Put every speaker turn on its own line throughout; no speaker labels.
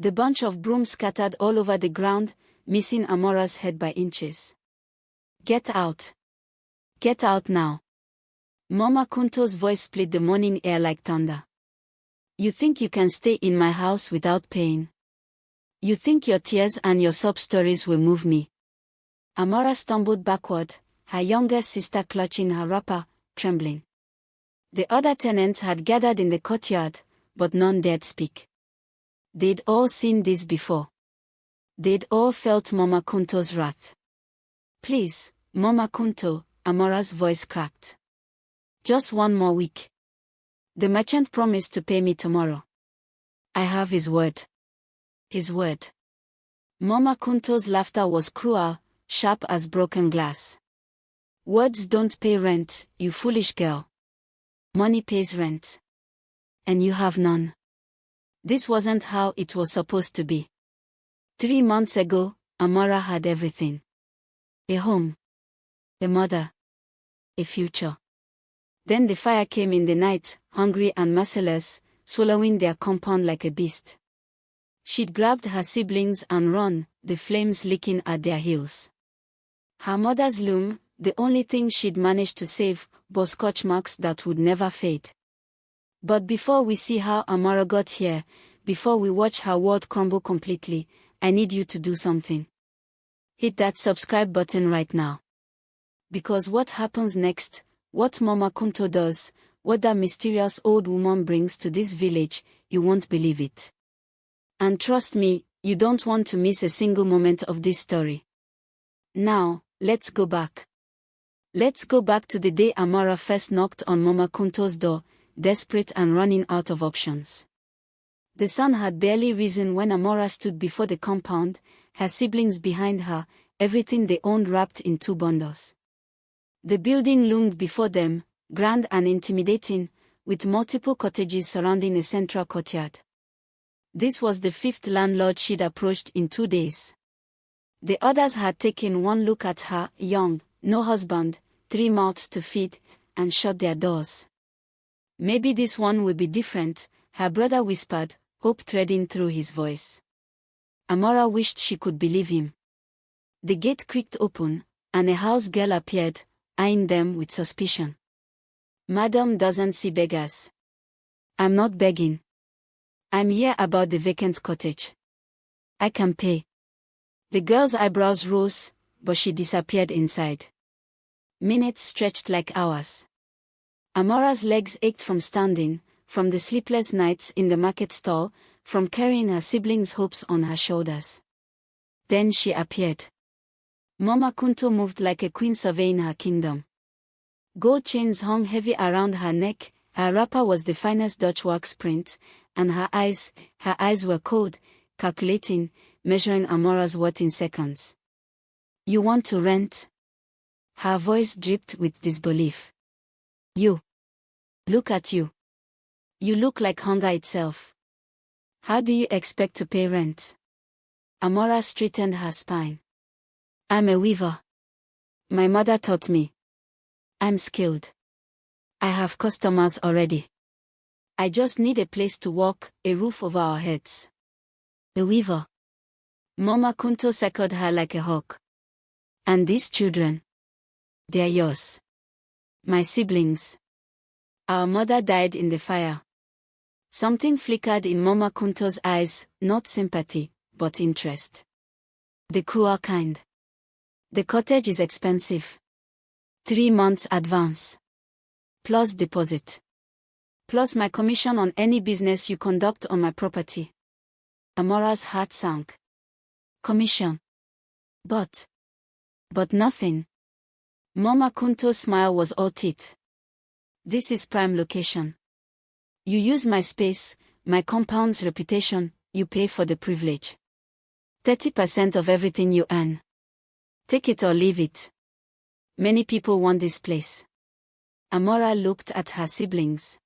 The bunch of brooms scattered all over the ground, missing Amara's head by inches. Get out. Get out now. Mama Kunto's voice split the morning air like thunder. You think you can stay in my house without pain? You think your tears and your sob stories will move me? Amara stumbled backward, her younger sister clutching her wrapper, trembling. The other tenants had gathered in the courtyard, but none dared speak. They'd all seen this before. They'd all felt Mama Kunto's wrath. Please, Mama Kunto, Amara's voice cracked. Just one more week. The merchant promised to pay me tomorrow. I have his word. His word. Mama Kunto's laughter was cruel, sharp as broken glass. Words don't pay rent, you foolish girl. Money pays rent. And you have none. This wasn't how it was supposed to be. 3 months ago, Amara had everything. A home. A mother. A future. Then the fire came in the night, hungry and merciless, swallowing their compound like a beast. She'd grabbed her siblings and run, the flames licking at their heels. Her mother's loom, the only thing she'd managed to save, bore scorch marks that would never fade. But before we see how Amara got here, before we watch her world crumble completely, I need you to do something. Hit that subscribe button right now. Because what happens next, what Mama Kunto does, what that mysterious old woman brings to this village, you won't believe it. And trust me, you don't want to miss a single moment of this story. Now, let's go back. Let's go back to the day Amara first knocked on Mama Kunto's door, desperate and running out of options. The sun had barely risen when Amara stood before the compound, her siblings behind her, everything they owned wrapped in 2 bundles. The building loomed before them, grand and intimidating, with multiple cottages surrounding a central courtyard. This was the 5th landlord she'd approached in 2 days. The others had taken one look at her, young, no husband, 3 mouths to feed, and shut their doors. Maybe this one will be different, her brother whispered, hope threading through his voice. Amara wished she could believe him. The gate creaked open, and a house girl appeared, eyeing them with suspicion. Madam doesn't see beggars. I'm not begging. I'm here about the vacant cottage. I can pay. The girl's eyebrows rose, but she disappeared inside. Minutes stretched like hours. Amara's legs ached from standing, from the sleepless nights in the market stall, from carrying her siblings' hopes on her shoulders. Then she appeared. Mama Kunto moved like a queen surveying her kingdom. Gold chains hung heavy around her neck, her wrapper was the finest Dutch wax print, and her eyes were cold, calculating, measuring Amara's worth in seconds. You want to rent? Her voice dripped with disbelief. You. Look at you. You look like hunger itself. How do you expect to pay rent? Amara straightened her spine. I'm a weaver. My mother taught me. I'm skilled. I have customers already. I just need a place to walk, a roof over our heads. A weaver. Mama Kunto circled her like a hawk. And these children? They're yours. My siblings. Our mother died in the fire. Something flickered in Mama Kunto's eyes, not sympathy, but interest. The cruel kind. The cottage is expensive. 3 months advance. Plus deposit. Plus my commission on any business you conduct on my property. Amara's heart sank. Commission. But nothing. Mama Kunto's smile was all teeth. This is prime location. You use my space, my compound's reputation, you pay for the privilege. 30% of everything you earn. Take it or leave it. Many people want this place. Amara looked at her siblings.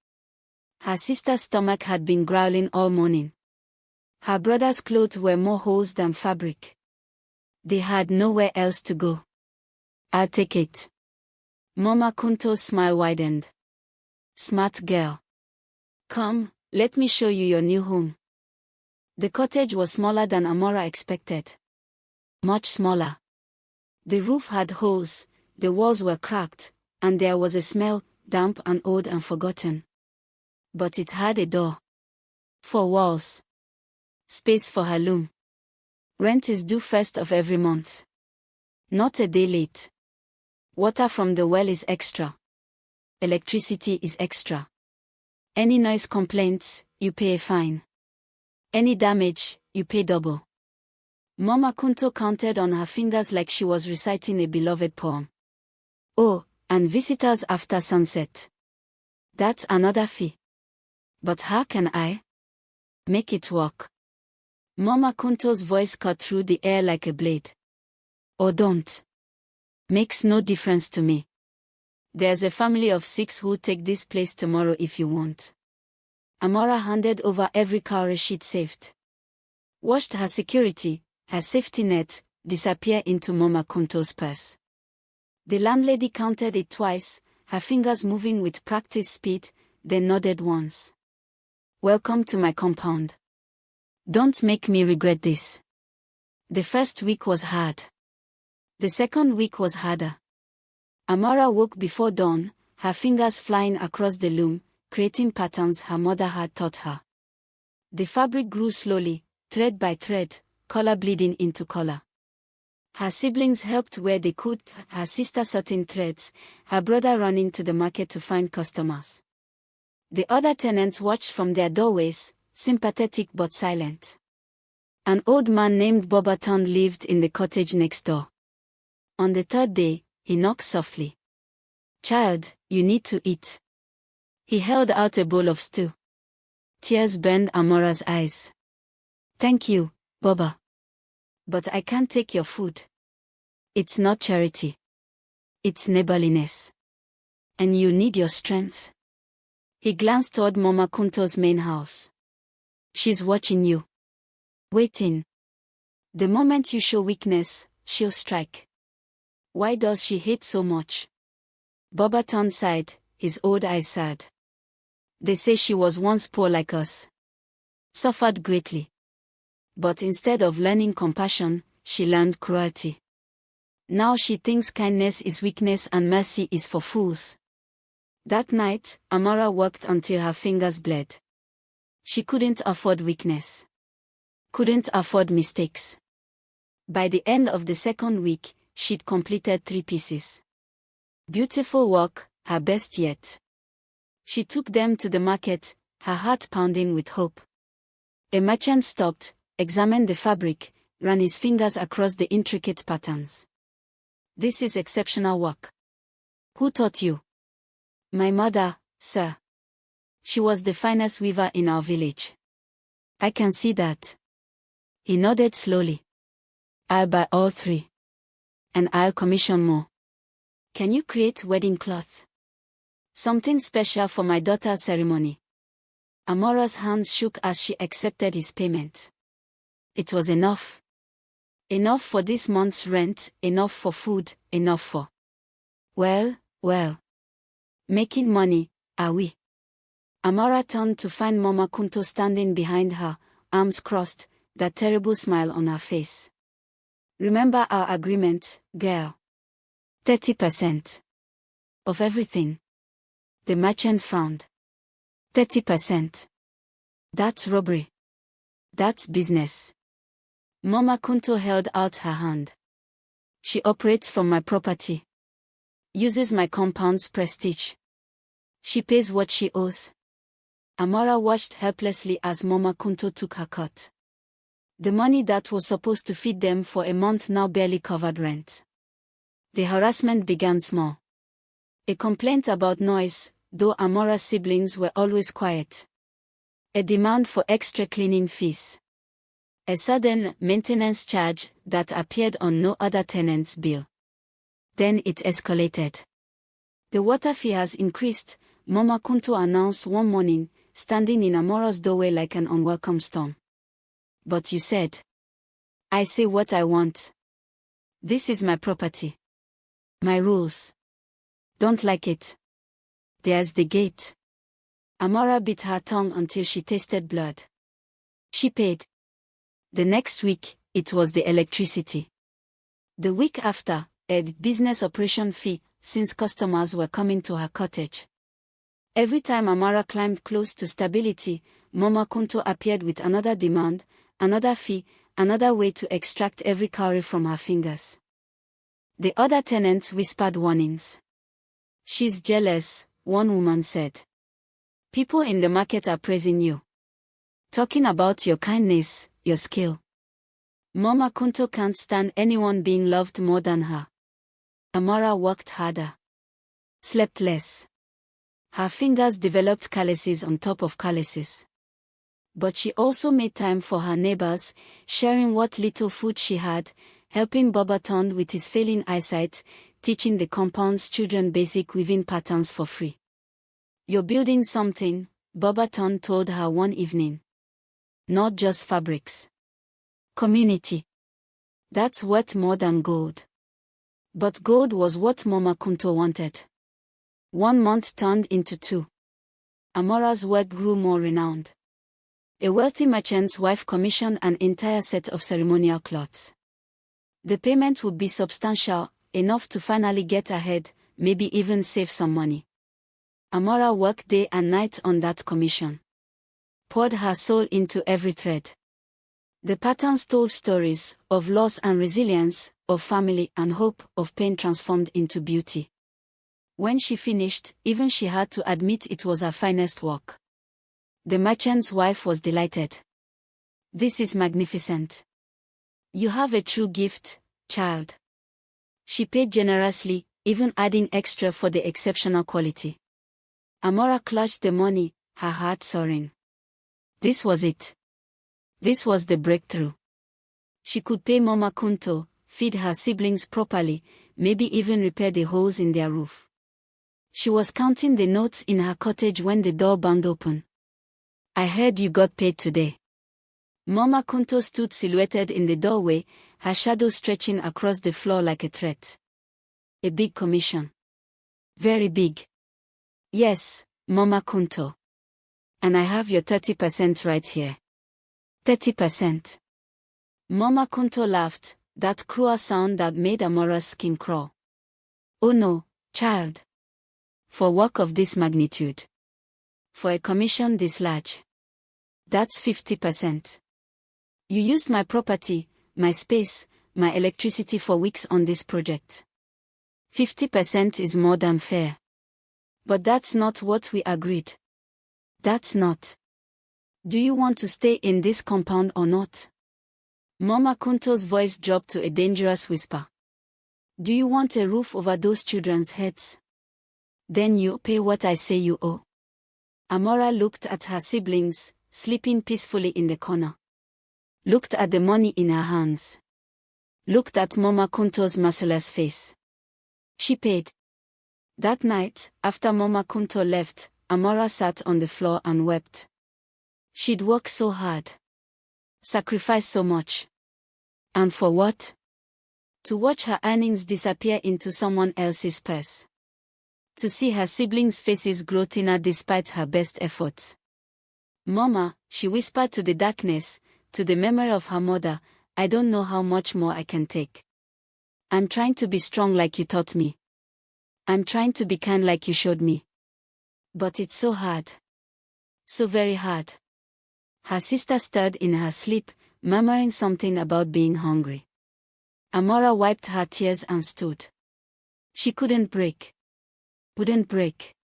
Her sister's stomach had been growling all morning. Her brother's clothes were more holes than fabric. They had nowhere else to go. I'll take it. Mama Kunto's smile widened. Smart girl. Come, let me show you your new home. The cottage was smaller than Amara expected. Much smaller. The roof had holes, the walls were cracked, and there was a smell, damp and old and forgotten. But it had a door. 4 walls. Space for her loom. Rent is due first of every month. Not a day late. Water from the well is extra. Electricity is extra. Any noise complaints, you pay a fine. Any damage, you pay double. Mama Kunto counted on her fingers like she was reciting a beloved poem. Oh, and visitors after sunset. That's another fee. But how can I make it work? Mama Kunto's voice cut through the air like a blade. Or don't. Makes no difference to me. There's a family of 6 who'll take this place tomorrow if you want. Amara handed over every cowrie she'd saved. Watched her security, her safety net, disappear into Mama Kunto's purse. The landlady counted it twice, her fingers moving with practiced speed, then nodded once. Welcome to my compound. Don't make me regret this. The first week was hard. The second week was harder. Amara woke before dawn, her fingers flying across the loom, creating patterns her mother had taught her. The fabric grew slowly, thread by thread, color bleeding into color. Her siblings helped where they could, her sister sorting threads, her brother running to the market to find customers. The other tenants watched from their doorways, sympathetic but silent. An old man named Bobaton lived in the cottage next door. On the 3rd day, he knocked softly. Child, you need to eat. He held out a bowl of stew. Tears burned Amara's eyes. Thank you, Boba. But I can't take your food. It's not charity. It's neighborliness. And you need your strength. He glanced toward Mama Kunto's main house. She's watching you. Waiting. The moment you show weakness, she'll strike. Why does she hate so much? Bobaton sighed, his old eyes sad. They say she was once poor like us. Suffered greatly. But instead of learning compassion, she learned cruelty. Now she thinks kindness is weakness and mercy is for fools. That night, Amara worked until her fingers bled. She couldn't afford weakness. Couldn't afford mistakes. By the end of the 2nd week, she'd completed 3 pieces. Beautiful work, her best yet. She took them to the market, her heart pounding with hope. A merchant stopped, examined the fabric, ran his fingers across the intricate patterns. This is exceptional work. Who taught you? My mother, sir. She was the finest weaver in our village. I can see that. He nodded slowly. I'll buy all 3. And I'll commission more. Can you create wedding cloth? Something special for my daughter's ceremony. Amara's hands shook as she accepted his payment. It was enough. Enough for this month's rent, enough for food, enough for... Well. Making money, are we? Amara turned to find Mama Kunto standing behind her, arms crossed, that terrible smile on her face. Remember our agreement, girl. 30%. Of everything. The merchant frowned. 30%. That's robbery. That's business. Mama Kunto held out her hand. She operates from my property. Uses my compound's prestige. She pays what she owes. Amara watched helplessly as Mama Kunto took her cut. The money that was supposed to feed them for a month now barely covered rent. The harassment began small. A complaint about noise, though Amara's siblings were always quiet. A demand for extra cleaning fees. A sudden maintenance charge that appeared on no other tenant's bill. Then it escalated. The water fee has increased, Mama Kunto announced one morning, standing in Amara's doorway like an unwelcome storm. But you said. I say what I want. This is my property. My rules. Don't like it. There's the gate. Amara bit her tongue until she tasted blood. She paid. The next week, it was the electricity. The week after, a business operation fee, since customers were coming to her cottage. Every time Amara climbed close to stability, Mama Kunto appeared with another demand, another fee, another way to extract every cowrie from her fingers. The other tenants whispered warnings. "She's jealous," one woman said. "People in the market are praising you, talking about your kindness, your skill. Mama Kunto can't stand anyone being loved more than her." Amara worked harder, slept less. Her fingers developed calluses on top of calluses. But she also made time for her neighbors, sharing what little food she had, helping Bobaton with his failing eyesight, teaching the compound's children basic weaving patterns for free. "You're building something," Bobaton told her one evening. "Not just fabrics. Community. That's worth more than gold." But gold was what Mama Kunto wanted. 1 month turned into 2. Amara's work grew more renowned. A wealthy merchant's wife commissioned an entire set of ceremonial cloths. The payment would be substantial, enough to finally get ahead, maybe even save some money. Amara worked day and night on that commission. Poured her soul into every thread. The patterns told stories of loss and resilience, of family and hope, of pain transformed into beauty. When she finished, even she had to admit it was her finest work. The merchant's wife was delighted. "This is magnificent. You have a true gift, child." She paid generously, even adding extra for the exceptional quality. Amara clutched the money, her heart soaring. This was it. This was the breakthrough. She could pay Mama Kunto, feed her siblings properly, maybe even repair the holes in their roof. She was counting the notes in her cottage when the door banged open. "I heard you got paid today." Mama Kunto stood silhouetted in the doorway, her shadow stretching across the floor like a threat. "A big commission." "Very big." "Yes, Mama Kunto. And I have your 30% right here." 30%. Mama Kunto laughed, that cruel sound that made Amara's skin crawl. "Oh no, child. For work of this magnitude. For a commission this large. That's 50%. You used my property, my space, my electricity for weeks on this project. 50% is more than fair. But that's not what we agreed. That's not. Do you want to stay in this compound or not?" Mama Kunto's voice dropped to a dangerous whisper. "Do you want a roof over those children's heads? Then you pay what I say you owe." Amara looked at her siblings, sleeping peacefully in the corner. Looked at the money in her hands. Looked at Mama Kunto's merciless face. She paid. That night, after Mama Kunto left, Amara sat on the floor and wept. She'd worked so hard. Sacrificed so much. And for what? To watch her earnings disappear into someone else's purse. To see her siblings' faces grow thinner despite her best efforts. "Mama," she whispered to the darkness, to the memory of her mother, "I don't know how much more I can take. I'm trying to be strong like you taught me. I'm trying to be kind like you showed me. But it's so hard. So very hard." Her sister stirred in her sleep, murmuring something about being hungry. Amara wiped her tears and stood. She couldn't break. Wouldn't break.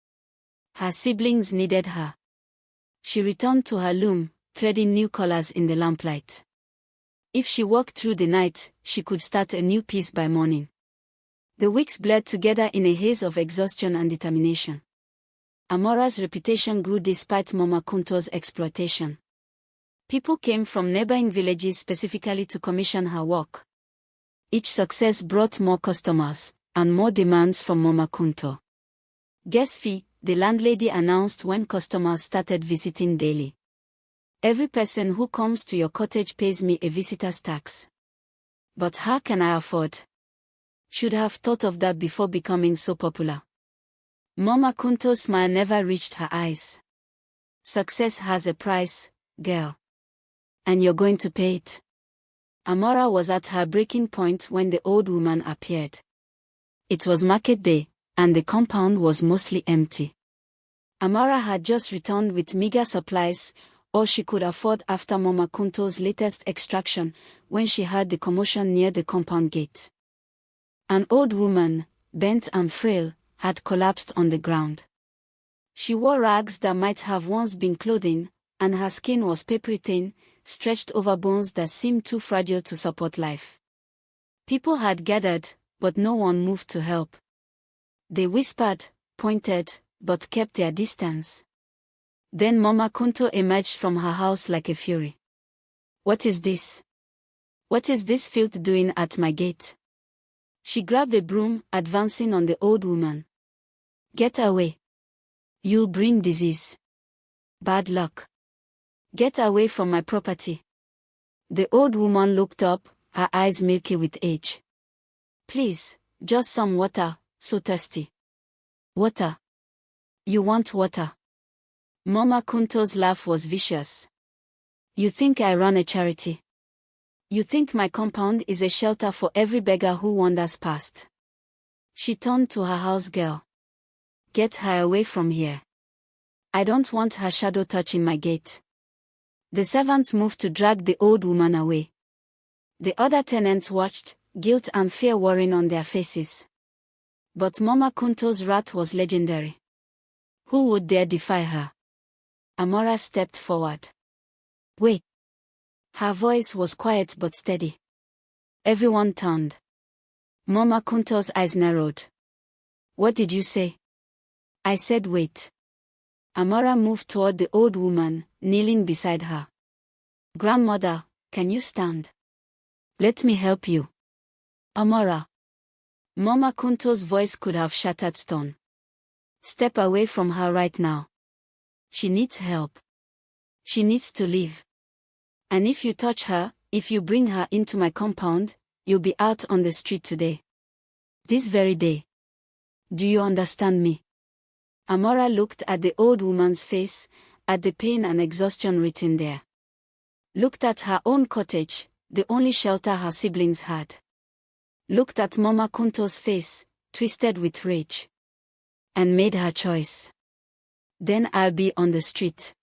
Her siblings needed her. She returned to her loom, threading new colors in the lamplight. If she worked through the night, she could start a new piece by morning. The weeks blurred together in a haze of exhaustion and determination. Amara's reputation grew despite Mama Kunto's exploitation. People came from neighboring villages specifically to commission her work. Each success brought more customers, and more demands from Mama Kunto. "Guest fee," the landlady announced when customers started visiting daily. "Every person who comes to your cottage pays me a visitor's tax." But how can I afford? Should have thought of that before becoming so popular. Mama Kunto's smile never reached her eyes. "Success has a price, girl. And you're going to pay it." Amara was at her breaking point when the old woman appeared. It was market day, and the compound was mostly empty. Amara had just returned with meager supplies, all she could afford after Mama Kunto's latest extraction, when she heard the commotion near the compound gate. An old woman, bent and frail, had collapsed on the ground. She wore rags that might have once been clothing, and her skin was papery thin, stretched over bones that seemed too fragile to support life. People had gathered, but no one moved to help. They whispered, pointed, but kept their distance. Then Mama Kunto emerged from her house like a fury. "What is this? What is this filth doing at my gate?" She grabbed a broom, advancing on the old woman. "Get away. You'll bring disease. Bad luck. Get away from my property." The old woman looked up, her eyes milky with age. "Please, just some water, so thirsty." "Water? You want water?" Mama Kunto's laugh was vicious. "You think I run a charity? You think my compound is a shelter for every beggar who wanders past?" She turned to her house girl. "Get her away from here. I don't want her shadow touching my gate." The servants moved to drag the old woman away. The other tenants watched, guilt and fear warring on their faces. But Mama Kunto's wrath was legendary. Who would dare defy her? Amara stepped forward. "Wait." Her voice was quiet but steady. Everyone turned. Mama Kunto's eyes narrowed. "What did you say?" "I said wait." Amara moved toward the old woman, kneeling beside her. "Grandmother, can you stand? Let me help you." "Amara." Mama Kunto's voice could have shattered stone. "Step away from her right now. She needs help. She needs to live. And if you touch her, if you bring her into my compound, you'll be out on the street today. This very day. Do you understand me?" Amara looked at the old woman's face, at the pain and exhaustion written there. Looked at her own cottage, the only shelter her siblings had. Looked at Mama Kunto's face, twisted with rage. And made her choice. "Then I'll be on the street."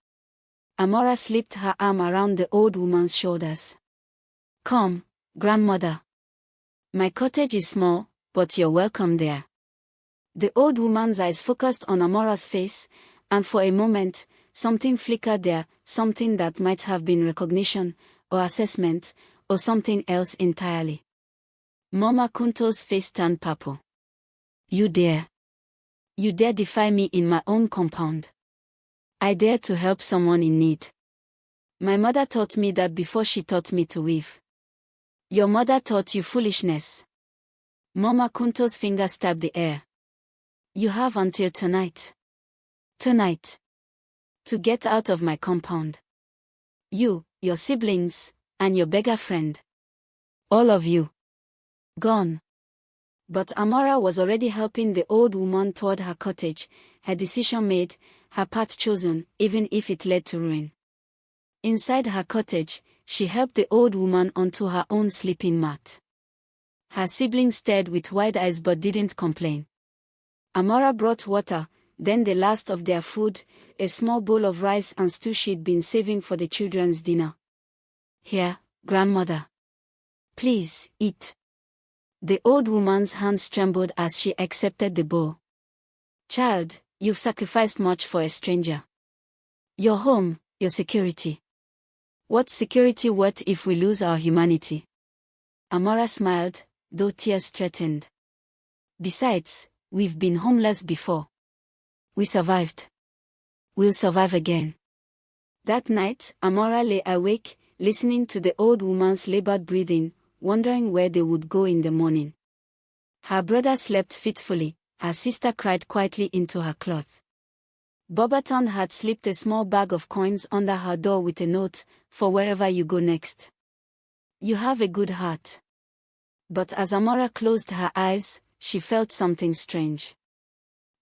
Amara slipped her arm around the old woman's shoulders. "Come, grandmother. My cottage is small, but you're welcome there." The old woman's eyes focused on Amara's face, and for a moment, something flickered there, something that might have been recognition, or assessment, or something else entirely. Mama Kunto's face turned purple. "You dare. You dare defy me in my own compound. I dare to help someone in need. My mother taught me that before she taught me to weave. Your mother taught you foolishness." Mama Kunto's finger stabbed the air. "You have until tonight. Tonight. To get out of my compound. You, your siblings, and your beggar friend. All of you. Gone." But Amara was already helping the old woman toward her cottage, her decision made, her path chosen, even if it led to ruin. Inside her cottage, she helped the old woman onto her own sleeping mat. Her siblings stared with wide eyes but didn't complain. Amara brought water, then the last of their food, a small bowl of rice and stew she'd been saving for the children's dinner. "Here, grandmother. Please, eat." The old woman's hands trembled as she accepted the bowl. "Child, you've sacrificed much for a stranger. Your home, your security. What's security worth if we lose our humanity?" Amara smiled, though tears threatened. "Besides, we've been homeless before. We survived. We'll survive again." That night, Amara lay awake, listening to the old woman's labored breathing, wondering where they would go in the morning. Her brother slept fitfully, her sister cried quietly into her cloth. Bobaton had slipped a small bag of coins under her door with a note, "For wherever you go next. You have a good heart." But as Amara closed her eyes, she felt something strange.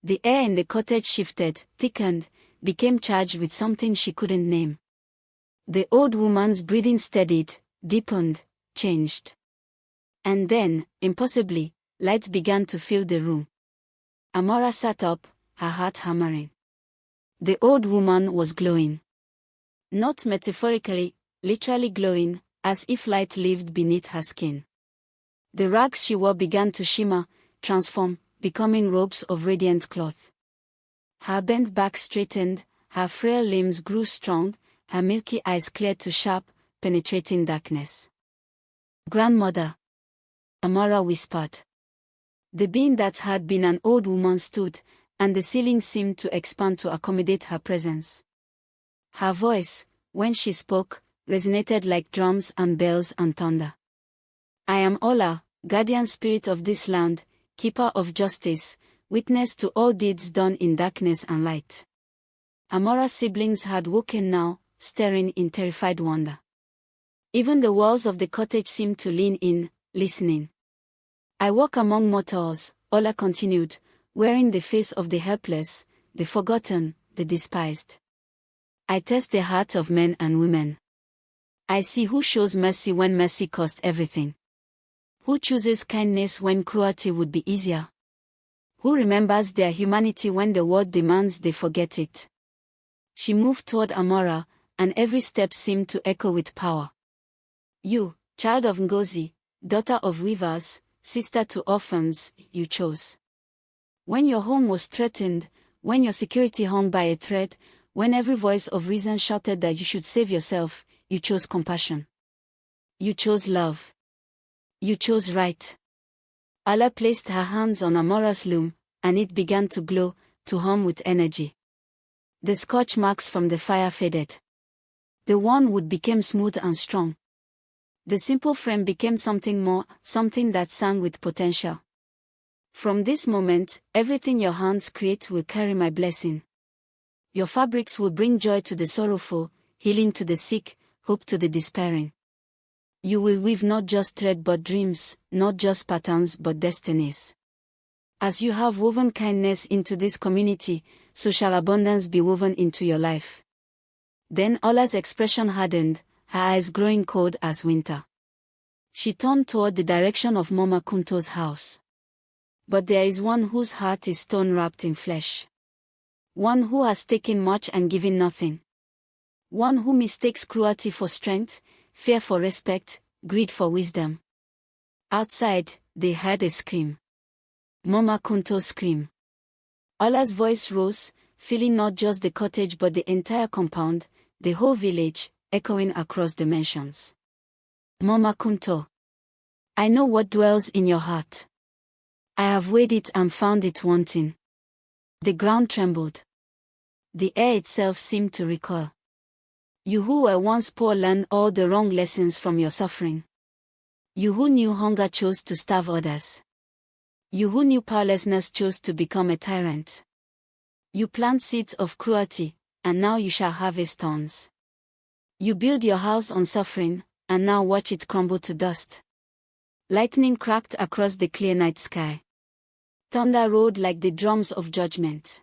The air in the cottage shifted, thickened, became charged with something she couldn't name. The old woman's breathing steadied, deepened, changed. And then, impossibly, lights began to fill the room. Amara sat up, her heart hammering. The old woman was glowing. Not metaphorically, literally glowing, as if light lived beneath her skin. The rags she wore began to shimmer, transform, becoming robes of radiant cloth. Her bent back straightened, her frail limbs grew strong, her milky eyes cleared to sharp, penetrating darkness. "Grandmother," Amara whispered. The being that had been an old woman stood, and the ceiling seemed to expand to accommodate her presence. Her voice, when she spoke, resonated like drums and bells and thunder. "I am Ola, guardian spirit of this land, keeper of justice, witness to all deeds done in darkness and light." Amara's siblings had woken now, staring in terrified wonder. Even the walls of the cottage seemed to lean in, listening. "I walk among mortals," Ola continued, wearing the face of the helpless, the forgotten, the despised. "I test the hearts of men and women. I see who shows mercy when mercy cost everything. Who chooses kindness when cruelty would be easier? Who remembers their humanity when the world demands they forget it?" She moved toward Amara, and every step seemed to echo with power. "You, child of Ngozi, daughter of weavers, sister to orphans, you chose. When your home was threatened, when your security hung by a thread, when every voice of reason shouted that you should save yourself, you chose compassion. You chose love. You chose right." Allah placed her hands on Amara's loom, and it began to glow, to hum with energy. The scorch marks from the fire faded. The worn became smooth and strong. The simple frame became something more, something that sang with potential. "From this moment, everything your hands create will carry my blessing. Your fabrics will bring joy to the sorrowful, healing to the sick, hope to the despairing. You will weave not just thread but dreams, not just patterns but destinies. As you have woven kindness into this community, so shall abundance be woven into your life." Then Ola's expression hardened, her eyes growing cold as winter. She turned toward the direction of Mama Kunto's house. "But there is one whose heart is stone wrapped in flesh. One who has taken much and given nothing. One who mistakes cruelty for strength, fear for respect, greed for wisdom." Outside, they heard a scream. Mama Kunto's scream. Ola's voice rose, filling not just the cottage but the entire compound, the whole village, echoing across dimensions. "Mama Kunto, I know what dwells in your heart. I have weighed it and found it wanting." The ground trembled. The air itself seemed to recoil. "You who were once poor learned all the wrong lessons from your suffering. You who knew hunger chose to starve others. You who knew powerlessness chose to become a tyrant. You plant seeds of cruelty, and now you shall harvest thorns. You build your house on suffering, and now watch it crumble to dust." Lightning cracked across the clear night sky. Thunder roared like the drums of judgment.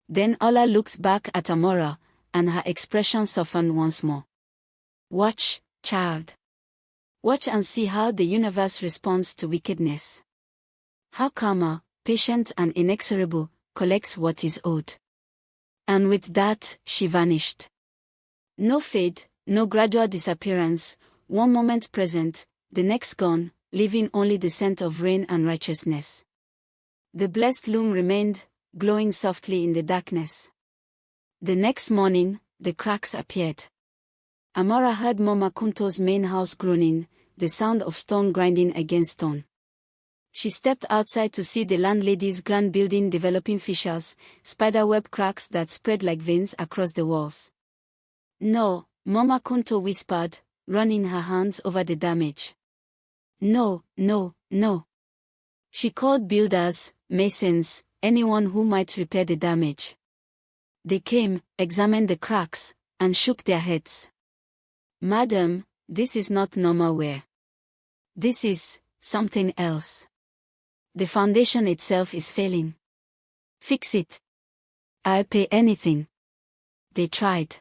Then Ola looked back at Amara, and her expression softened once more. "Watch, child. Watch and see how the universe responds to wickedness. How karma, patient and inexorable, collects what is owed." And with that, she vanished. No fade, no gradual disappearance, one moment present, the next gone, leaving only the scent of rain and righteousness. The blessed loom remained, glowing softly in the darkness. The next morning, the cracks appeared. Amara heard Mama Kunto's main house groaning, the sound of stone grinding against stone. She stepped outside to see the landlady's grand building developing fissures, spiderweb cracks that spread like veins across the walls. "No," Mama Kunto whispered, running her hands over the damage. "No, no, no." She called builders, masons, anyone who might repair the damage. They came, examined the cracks, and shook their heads. "Madam, this is not normal wear. This is something else. The foundation itself is failing. Fix it. I'll pay anything." They tried.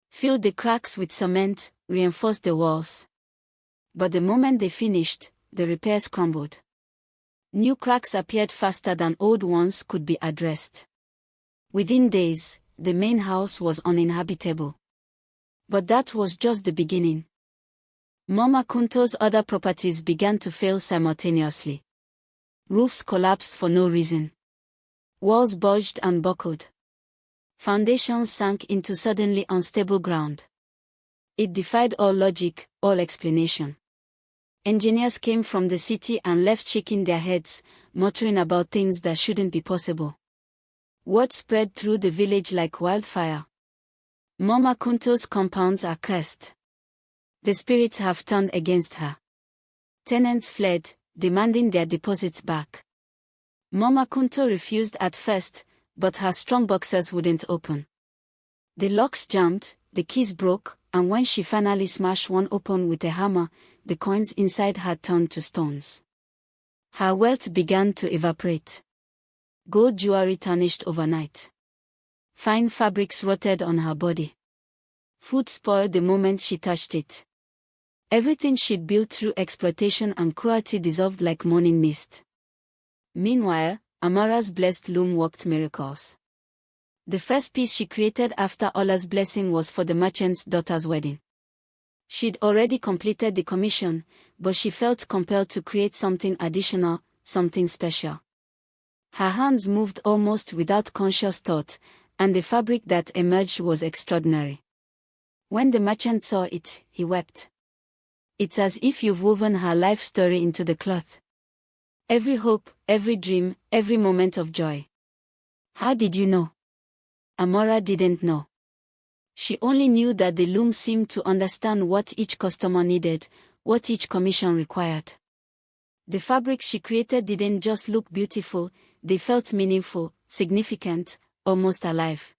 Filled the cracks with cement, reinforced the walls. But the moment they finished, the repairs crumbled. New cracks appeared faster than old ones could be addressed. Within days, the main house was uninhabitable. But that was just the beginning. Mama Kunto's other properties began to fail simultaneously. Roofs collapsed for no reason. Walls bulged and buckled. Foundations sank into suddenly unstable ground. It defied all logic, all explanation. Engineers came from the city and left shaking their heads, muttering about things that shouldn't be possible. Word spread through the village like wildfire. Mama Kunto's compounds are cursed. The spirits have turned against her. Tenants fled, demanding their deposits back. Mama Kunto refused at first, but her strong boxers wouldn't open. The locks jammed, the keys broke, and when she finally smashed one open with a hammer, the coins inside had turned to stones. Her wealth began to evaporate. Gold jewelry tarnished overnight. Fine fabrics rotted on her body. Food spoiled the moment she touched it. Everything she'd built through exploitation and cruelty dissolved like morning mist. Meanwhile, Amara's blessed loom worked miracles. The first piece she created after Allah's blessing was for the merchant's daughter's wedding. She'd already completed the commission, but she felt compelled to create something additional, something special. Her hands moved almost without conscious thought, and the fabric that emerged was extraordinary. When the merchant saw it, he wept. It's as if you've woven her life story into the cloth. Every hope, every dream, every moment of joy. How did you know? Amara didn't know. She only knew that the loom seemed to understand what each customer needed, what each commission required. The fabrics she created didn't just look beautiful, they felt meaningful, significant, almost alive.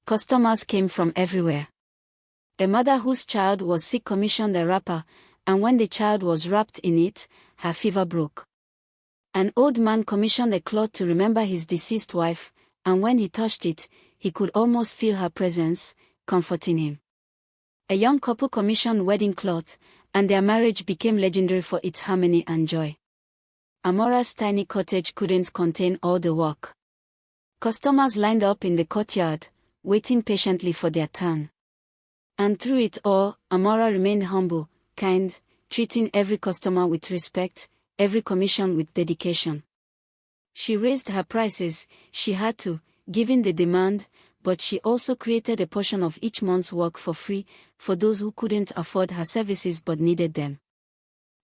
Customers came from everywhere. A mother whose child was sick commissioned a wrapper, and when the child was wrapped in it, her fever broke. An old man commissioned a cloth to remember his deceased wife, and when he touched it, he could almost feel her presence, comforting him. A young couple commissioned wedding cloth, and their marriage became legendary for its harmony and joy. Amara's tiny cottage couldn't contain all the work. Customers lined up in the courtyard, waiting patiently for their turn. And through it all, Amara remained humble, kind, treating every customer with respect, every commission with dedication. She raised her prices, she had to, given the demand, but she also created a portion of each month's work for free, for those who couldn't afford her services but needed them.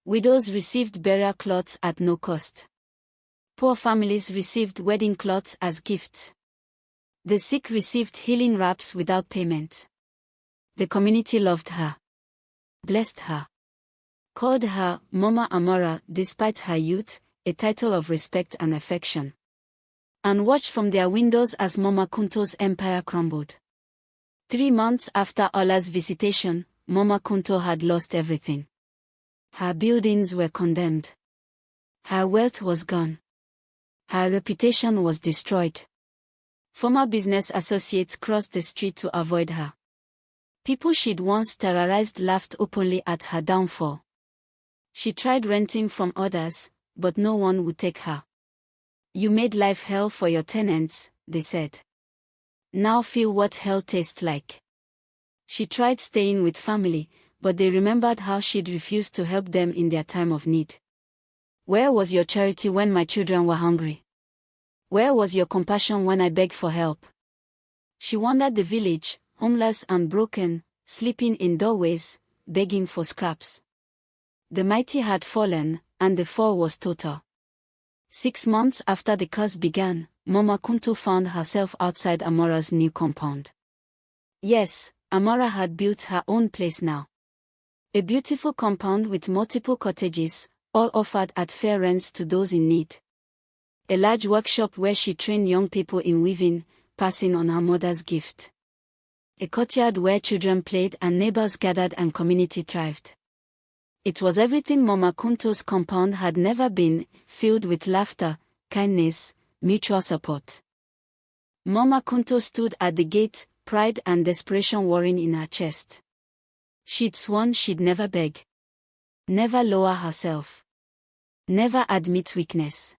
Widows received burial cloths at no cost. Poor families received wedding cloths as gifts. The sick received healing wraps without payment. The community loved her, blessed her, called her Mama Amara despite her youth, a title of respect and affection, and watched from their windows as Mama Kunto's empire crumbled. 3 months after Allah's visitation, Mama Kunto had lost everything. Her buildings were condemned. Her wealth was gone. Her reputation was destroyed. Former business associates crossed the street to avoid her. People she'd once terrorized laughed openly at her downfall. She tried renting from others, but no one would take her. You made life hell for your tenants, they said. Now feel what hell tastes like. She tried staying with family, but they remembered how she'd refused to help them in their time of need. Where was your charity when my children were hungry? Where was your compassion when I begged for help? She wandered the village, homeless and broken, sleeping in doorways, begging for scraps. The mighty had fallen, and the fall was total. 6 months after the curse began, Mama Kunto found herself outside Amara's new compound. Yes, Amara had built her own place now. A beautiful compound with multiple cottages, all offered at fair rents to those in need. A large workshop where she trained young people in weaving, passing on her mother's gift. A courtyard where children played and neighbors gathered and community thrived. It was everything Mama Kunto's compound had never been, filled with laughter, kindness, mutual support. Mama Kunto stood at the gate, pride and desperation warring in her chest. She'd sworn she'd never beg. Never lower herself. Never admit weakness.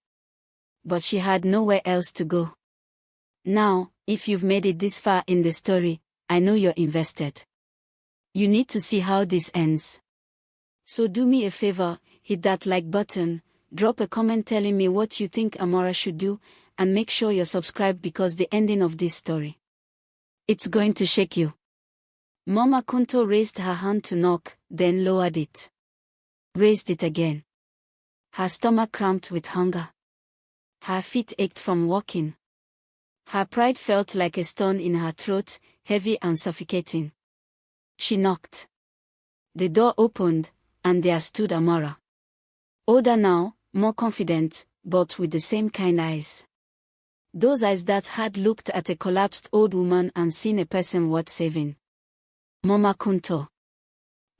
But she had nowhere else to go. Now, if you've made it this far in the story, I know you're invested. You need to see how this ends. So do me a favor, hit that like button, drop a comment telling me what you think Amara should do, and make sure you're subscribed because the ending of this story, it's going to shake you. Mama Kunto raised her hand to knock, then lowered it. Raised it again. Her stomach cramped with hunger. Her feet ached from walking. Her pride felt like a stone in her throat, heavy and suffocating. She knocked. The door opened, and there stood Amara. Older now, more confident, but with the same kind eyes. Those eyes that had looked at a collapsed old woman and seen a person worth saving. Mama Kunto.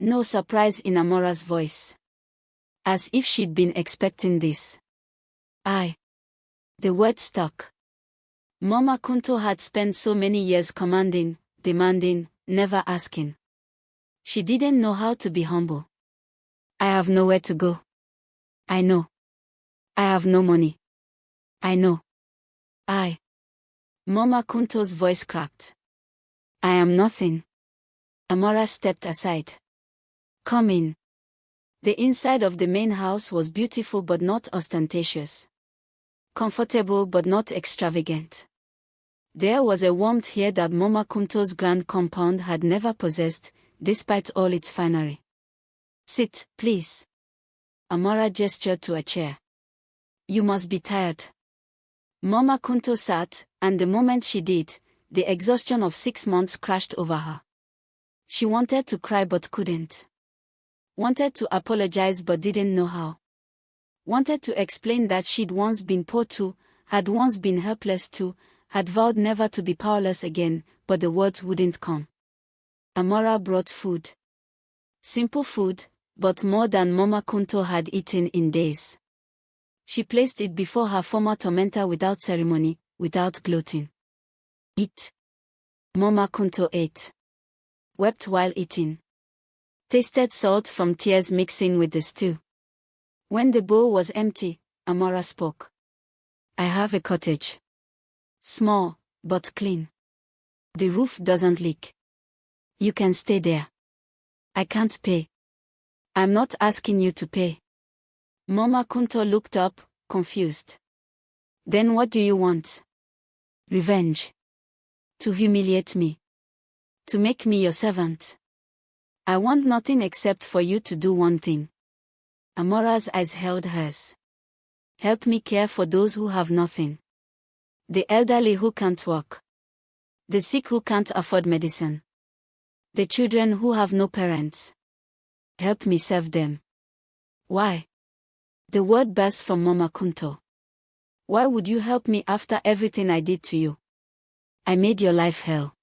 No surprise in Amara's voice. As if she'd been expecting this. The word stuck. Mama Kunto had spent so many years commanding, demanding, never asking. She didn't know how to be humble. I have nowhere to go. I know. I have no money. I know. Mama Kunto's voice cracked. I am nothing. Amara stepped aside. Come in. The inside of the main house was beautiful but not ostentatious. Comfortable but not extravagant. There was a warmth here that Mama Kunto's grand compound had never possessed, despite all its finery. Sit, please. Amara gestured to a chair. You must be tired. Mama Kunto sat, and the moment she did, the exhaustion of 6 months crashed over her. She wanted to cry but couldn't. Wanted to apologize but didn't know how. Wanted to explain that she'd once been poor too, had once been helpless too, had vowed never to be powerless again, but the words wouldn't come. Amara brought food. Simple food, but more than Mama Kunto had eaten in days. She placed it before her former tormentor without ceremony, without gloating. Eat. Mama Kunto ate. Wept while eating. Tasted salt from tears mixing with the stew. When the bowl was empty, Amara spoke. I have a cottage. Small, but clean. The roof doesn't leak. You can stay there. I can't pay. I'm not asking you to pay. Mama Kunto looked up, confused. Then what do you want? Revenge. To humiliate me. To make me your servant. I want nothing except for you to do one thing. Amara's eyes held hers. Help me care for those who have nothing. The elderly who can't walk. The sick who can't afford medicine. The children who have no parents. Help me serve them. Why? The word burst from Mama Kunto. Why would you help me after everything I did to you? I made your life hell.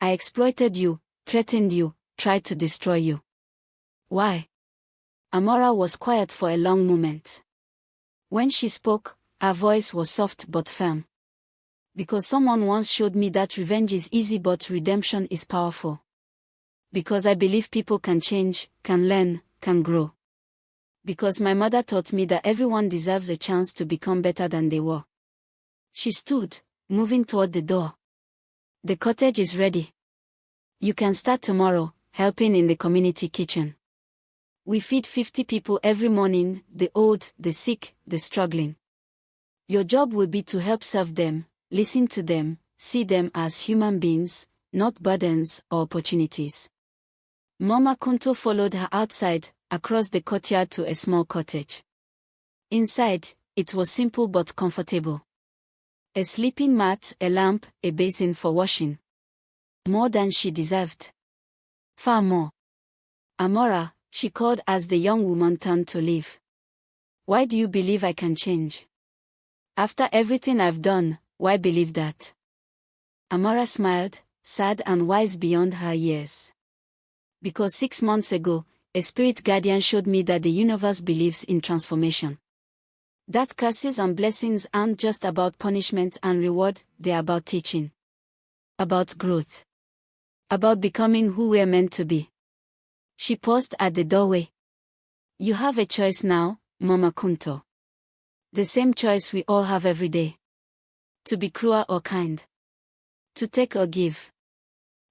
I exploited you, threatened you, tried to destroy you. Why? Amara was quiet for a long moment. When she spoke, her voice was soft but firm. Because someone once showed me that revenge is easy but redemption is powerful. Because I believe people can change, can learn, can grow. Because my mother taught me that everyone deserves a chance to become better than they were. She stood, moving toward the door. The cottage is ready. You can start tomorrow, helping in the community kitchen. We feed 50 people every morning, the old, the sick, the struggling. Your job will be to help serve them, listen to them, see them as human beings, not burdens or opportunities. Mama Kunto followed her outside, across the courtyard to a small cottage. Inside, it was simple but comfortable. A sleeping mat, a lamp, a basin for washing. More than she deserved. Far more. Amara, she called as the young woman turned to leave. Why do you believe I can change? After everything I've done, why believe that? Amara smiled, sad and wise beyond her years. Because 6 months ago, a spirit guardian showed me that the universe believes in transformation. That curses and blessings aren't just about punishment and reward, they're about teaching. About growth. About becoming who we're meant to be. She paused at the doorway. You have a choice now, Mama Kunto. The same choice we all have every day. To be cruel or kind. To take or give.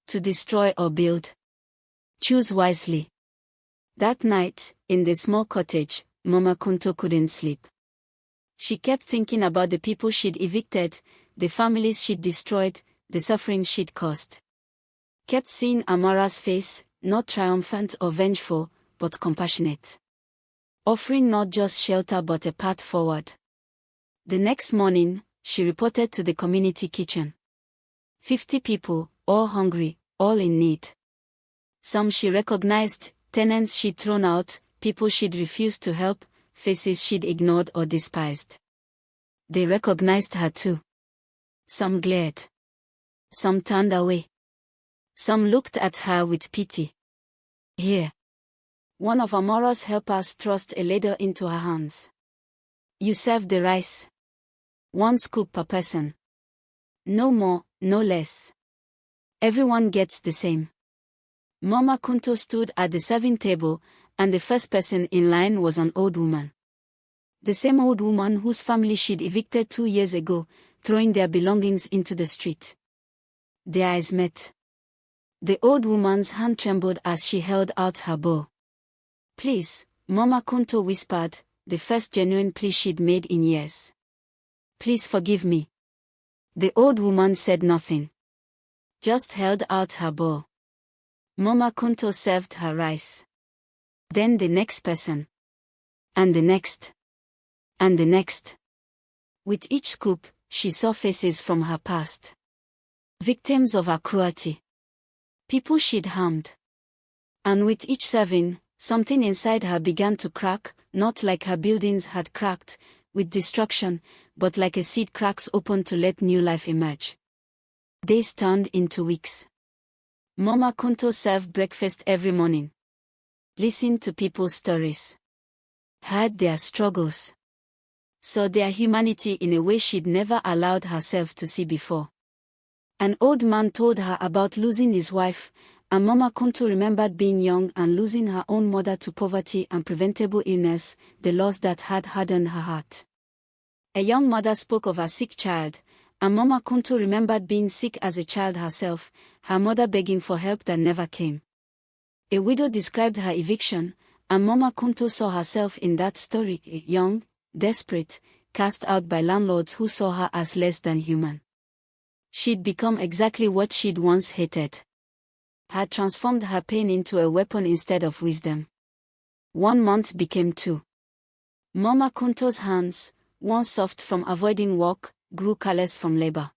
To destroy or build. Choose wisely. That night, in the small cottage, Mama Kunto couldn't sleep. She kept thinking about the people she'd evicted, the families she'd destroyed, the suffering she'd caused. Kept seeing Amara's face, not triumphant or vengeful, but compassionate. Offering not just shelter but a path forward. The next morning, she reported to the community kitchen. 50 people, all hungry, all in need. Some she recognized, tenants she'd thrown out, people she'd refused to help, faces she'd ignored or despised. They recognized her too. Some glared. Some turned away. Some looked at her with pity. Here. One of Amara's helpers thrust a ladle into her hands. You serve the rice. 1 scoop per person. No more, no less. Everyone gets the same. Mama Kunto stood at the serving table, and the first person in line was an old woman. The same old woman whose family she'd evicted 2 years ago, throwing their belongings into the street. Their eyes met. The old woman's hand trembled as she held out her bowl. Please, Mama Kunto whispered, the first genuine plea she'd made in years. Please forgive me. The old woman said nothing. Just held out her bowl. Mama Kunto served her rice. Then the next person. And the next. And the next. With each scoop, she saw faces from her past. Victims of her cruelty. People she'd harmed. And with each serving, something inside her began to crack, not like her buildings had cracked, with destruction, but like a seed cracks open to let new life emerge. Days turned into weeks. Mama Kunto served breakfast every morning. Listened to people's stories. Heard their struggles. Saw their humanity in a way she'd never allowed herself to see before. An old man told her about losing his wife, and Mama Kunto remembered being young and losing her own mother to poverty and preventable illness, the loss that had hardened her heart. A young mother spoke of her sick child, and Mama Kunto remembered being sick as a child herself, her mother begging for help that never came. A widow described her eviction, and Mama Kunto saw herself in that story, young, desperate, cast out by landlords who saw her as less than human. She'd become exactly what she'd once hated. Had transformed her pain into a weapon instead of wisdom. 1 month became 2. Mama Kunto's hands, once soft from avoiding work, grew callous from labor.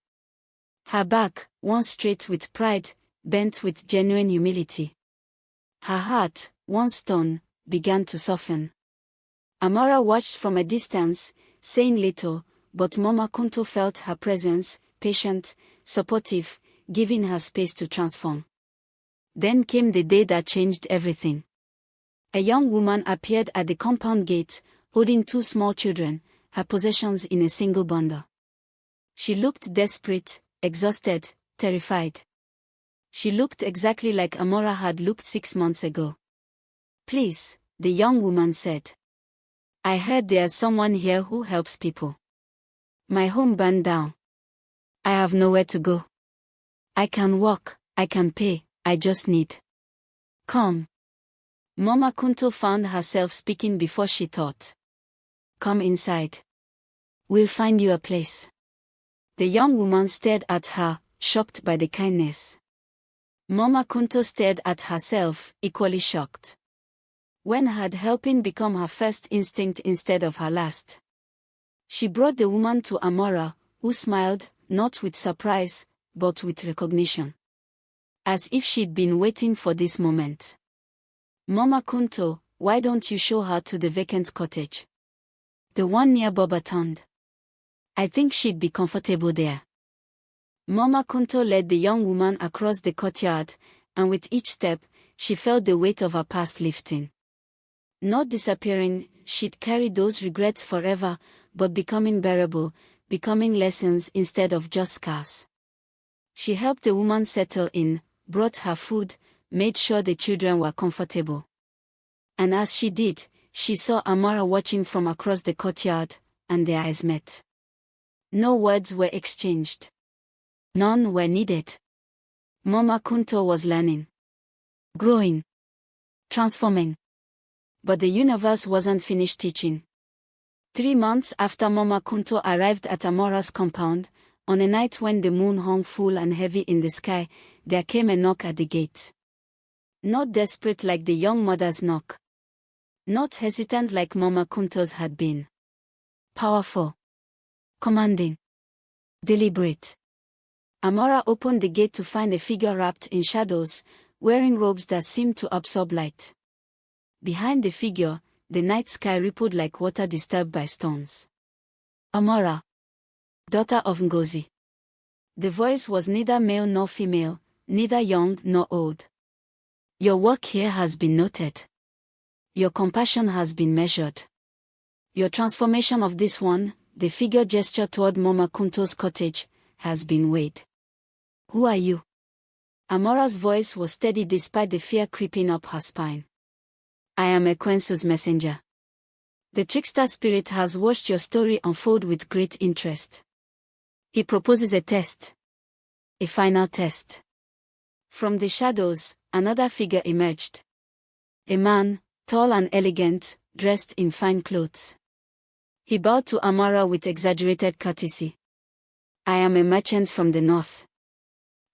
Her back, once straight with pride, bent with genuine humility. Her heart, once stone, began to soften. Amara watched from a distance, saying little, but Mama Kunto felt her presence, patient, supportive, giving her space to transform. Then came the day that changed everything. A young woman appeared at the compound gate, holding 2 small children, her possessions in a single bundle. She looked desperate, exhausted, terrified. She looked exactly like Amara had looked 6 months ago. Please, the young woman said. I heard there's someone here who helps people. My home burned down. I have nowhere to go. I can walk, I can pay, I just need. Come. Mama Kunto found herself speaking before she thought. Come inside. We'll find you a place. The young woman stared at her, shocked by the kindness. Mama Kunto stared at herself, equally shocked. When had helping become her first instinct instead of her last? She brought the woman to Amara, who smiled, not with surprise, but with recognition. As if she'd been waiting for this moment. Mama Kunto, why don't you show her to the vacant cottage? The one near Bobatond. I think she'd be comfortable there. Mama Kunto led the young woman across the courtyard, and with each step, she felt the weight of her past lifting. Not disappearing, she'd carry those regrets forever, but becoming bearable, becoming lessons instead of just scars. She helped the woman settle in, brought her food, made sure the children were comfortable. And as she did, she saw Amara watching from across the courtyard, and their eyes met. No words were exchanged. None were needed. Mama Kunto was learning, growing, transforming. But the universe wasn't finished teaching. 3 months after Mama Kunto arrived at Amara's compound, on a night when the moon hung full and heavy in the sky, there came a knock at the gate. Not desperate like the young mother's knock. Not hesitant like Mama Kunto's had been. Powerful. Commanding. Deliberate. Amara opened the gate to find a figure wrapped in shadows, wearing robes that seemed to absorb light. Behind the figure, the night sky rippled like water disturbed by storms. Amara, daughter of Ngozi. The voice was neither male nor female, neither young nor old. Your work here has been noted. Your compassion has been measured. Your transformation of this one, the figure gestured toward Mama Kunto's cottage, has been weighed. Who are you? Amara's voice was steady despite the fear creeping up her spine. I am Ekwensu's messenger. The trickster spirit has watched your story unfold with great interest. He proposes a test. A final test. From the shadows, another figure emerged. A man, tall and elegant, dressed in fine clothes. He bowed to Amara with exaggerated courtesy. I am a merchant from the north.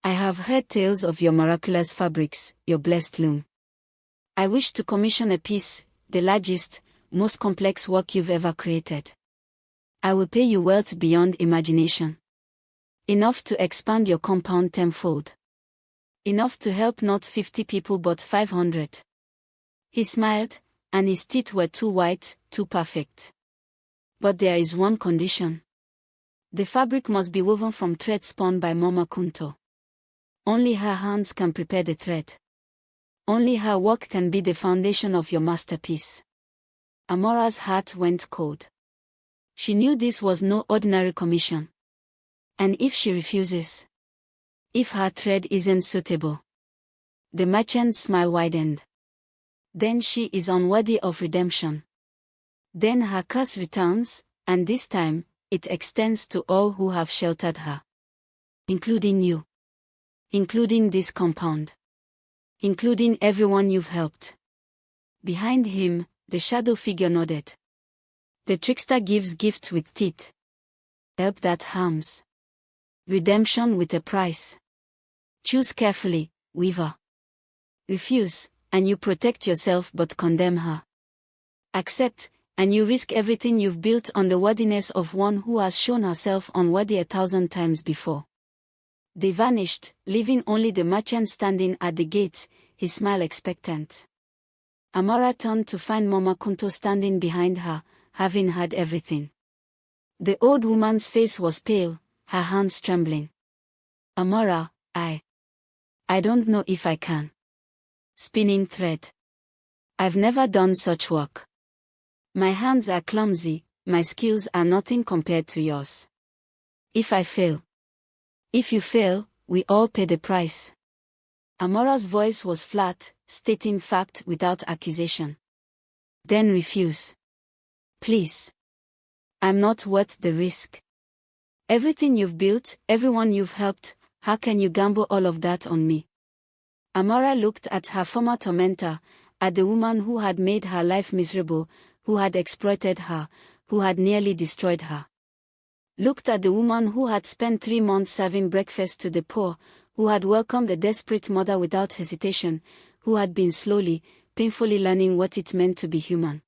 I have heard tales of your miraculous fabrics, your blessed loom. I wish to commission a piece, the largest, most complex work you've ever created. I will pay you wealth beyond imagination. Enough to expand your compound tenfold. Enough to help not 50 people but 500. He smiled, and his teeth were too white, too perfect. But there is one condition. The fabric must be woven from thread spun by Mama Kunto. Only her hands can prepare the thread. Only her work can be the foundation of your masterpiece. Amara's heart went cold. She knew this was no ordinary commission. And if she refuses? If her thread isn't suitable? The merchant's smile widened. Then she is unworthy of redemption. Then her curse returns, and this time, it extends to all who have sheltered her. Including you. Including this compound. Including everyone you've helped. Behind him, the shadow figure nodded. The trickster gives gifts with teeth. Help that harms. Redemption with a price. Choose carefully, weaver. Refuse, and you protect yourself but condemn her. Accept, and you risk everything you've built on the worthiness of one who has shown herself unworthy 1,000 times before. They vanished, leaving only the merchant standing at the gate, his smile expectant. Amara turned to find Mama Kunto standing behind her, having heard everything. The old woman's face was pale, her hands trembling. Amara, I don't know if I can. Spinning thread. I've never done such work. My hands are clumsy, my skills are nothing compared to yours. If I fail. If you fail, we all pay the price. Amara's voice was flat, stating fact without accusation. Then refuse. Please. I'm not worth the risk. Everything you've built, everyone you've helped, how can you gamble all of that on me? Amara looked at her former tormentor, at the woman who had made her life miserable, who had exploited her, who had nearly destroyed her. Looked at the woman who had spent 3 months serving breakfast to the poor, who had welcomed the desperate mother without hesitation, who had been slowly, painfully learning what it meant to be human.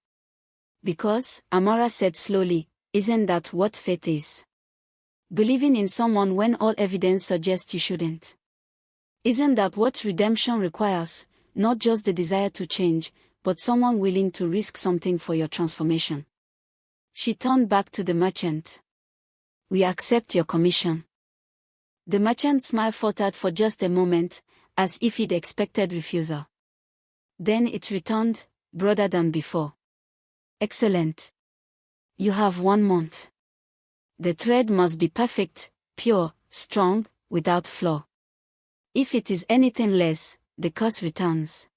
Because, Amara said slowly, isn't that what faith is? Believing in someone when all evidence suggests you shouldn't. Isn't that what redemption requires, not just the desire to change, but someone willing to risk something for your transformation? She turned back to the merchant. We accept your commission. The merchant's smile faltered for just a moment, as if he'd expected refusal. Then it returned, broader than before. Excellent. You have 1 month. The thread must be perfect, pure, strong, without flaw. If it is anything less, the curse returns.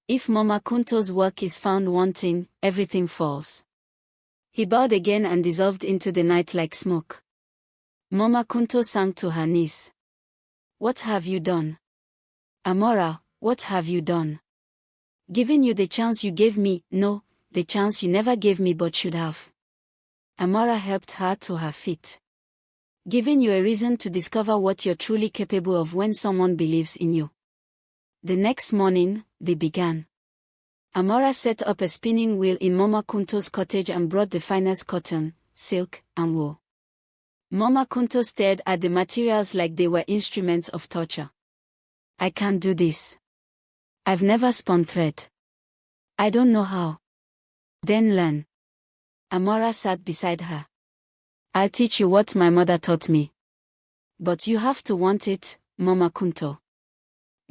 If Mama Kunto's work is found wanting, everything falls. He bowed again and dissolved into the night like smoke. Mama Kunto sank to her knees. What have you done? Amara, what have you done? Giving you the chance you gave me, no, the chance you never gave me but should have. Amara helped her to her feet. Giving you a reason to discover what you're truly capable of when someone believes in you. The next morning, they began. Amara set up a spinning wheel in Mama Kunto's cottage and brought the finest cotton, silk, and wool. Mama Kunto stared at the materials like they were instruments of torture. I can't do this. I've never spun thread. I don't know how. Then learn. Amara sat beside her. I'll teach you what my mother taught me. But you have to want it, Mama Kunto.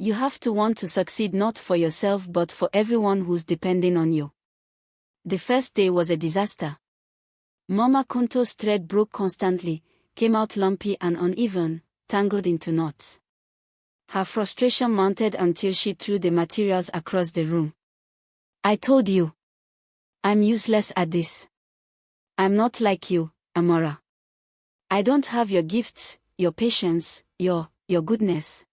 You have to want to succeed not for yourself but for everyone who's depending on you. The first day was a disaster. Mama Kunto's thread broke constantly, came out lumpy and uneven, tangled into knots. Her frustration mounted until she threw the materials across the room. I told you. I'm useless at this. I'm not like you, Amara. I don't have your gifts, your patience, your goodness.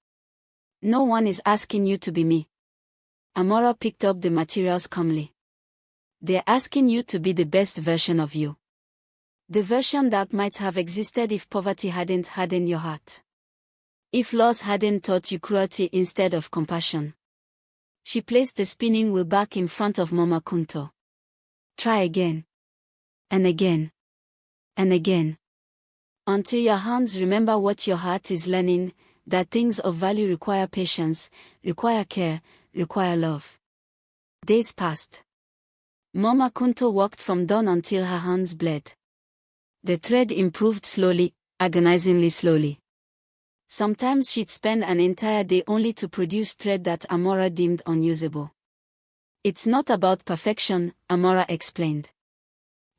No one is asking you to be me. Amara picked up the materials calmly. They're asking you to be the best version of you. The version that might have existed if poverty hadn't hardened your heart. If loss hadn't taught you cruelty instead of compassion. She placed the spinning wheel back in front of Mama Kunto. Try again. And again. And again. Until your hands remember what your heart is learning, that things of value require patience, require care, require love. Days passed. Mama Kunto worked from dawn until her hands bled. The thread improved slowly, agonizingly slowly. Sometimes she'd spend an entire day only to produce thread that Amara deemed unusable. It's not about perfection, Amara explained.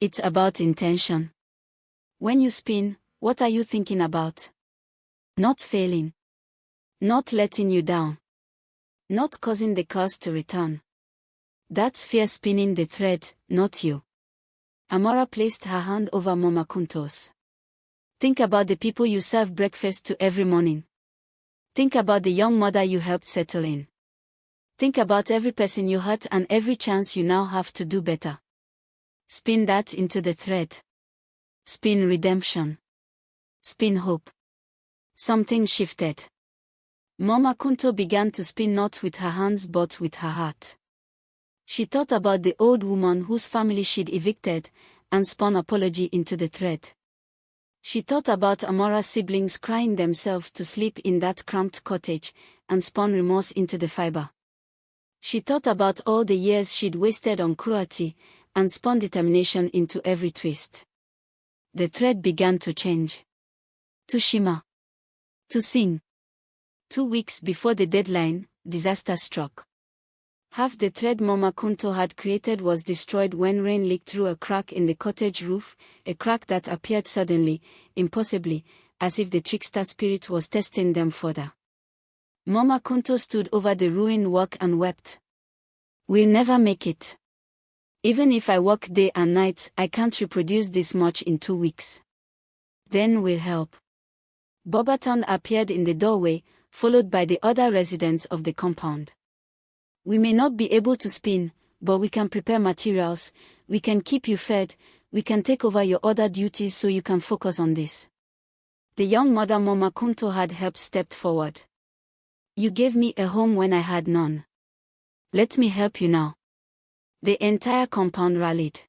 It's about intention. When you spin, what are you thinking about? Not failing. Not letting you down. Not causing the curse to return. That's fear spinning the thread, not you. Amara placed her hand over Mama Kunto's. Think about the people you serve breakfast to every morning. Think about the young mother you helped settle in. Think about every person you hurt and every chance you now have to do better. Spin that into the thread. Spin redemption. Spin hope. Something shifted. Mama Kunto began to spin not with her hands but with her heart. She thought about the old woman whose family she'd evicted, and spun apology into the thread. She thought about Amara's siblings crying themselves to sleep in that cramped cottage, and spun remorse into the fiber. She thought about all the years she'd wasted on cruelty, and spun determination into every twist. The thread began to change. To shimmer. To sing. 2 weeks before the deadline, disaster struck. Half the thread Mama Kunto had created was destroyed when rain leaked through a crack in the cottage roof, a crack that appeared suddenly, impossibly, as if the trickster spirit was testing them further. Mama Kunto stood over the ruined work and wept. We'll never make it. Even if I work day and night, I can't reproduce this much in 2 weeks. Then we'll help. Bobaton appeared in the doorway, followed by the other residents of the compound. We may not be able to spin, but we can prepare materials, we can keep you fed, we can take over your other duties so you can focus on this. The young mother Mama Kunto had helped stepped forward. You gave me a home when I had none. Let me help you now. The entire compound rallied.